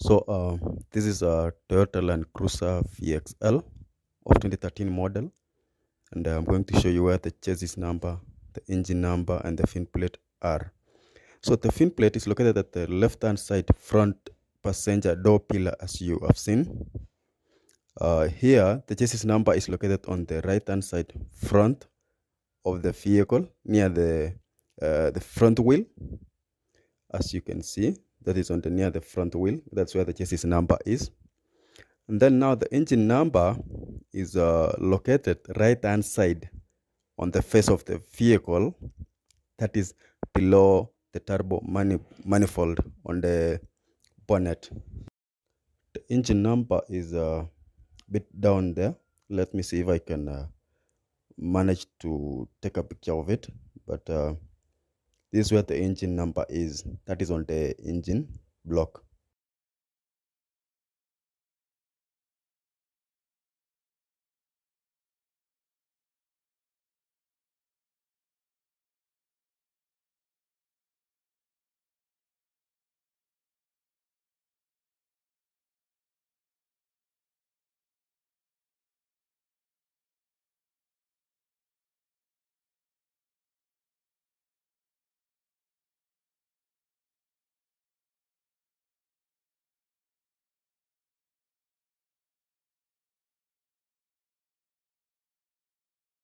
This is a Toyota Landcruiser VXL of 2013 model, and I'm going to show you where the chassis number, the engine number, and the fin plate are. So the fin plate is located at the left-hand side front passenger door pillar, as you have seen. Here, the chassis number is located on the right-hand side front of the vehicle near the front wheel, as you can see. That is on the near the front wheel. That's where the chassis number is. And then now the engine number is located right hand side on the face of the vehicle, that is below the turbo manifold on the bonnet. The engine number is a bit down there. Let me see if I can manage to take a picture of it. But this is where the engine number is. That is on the engine block.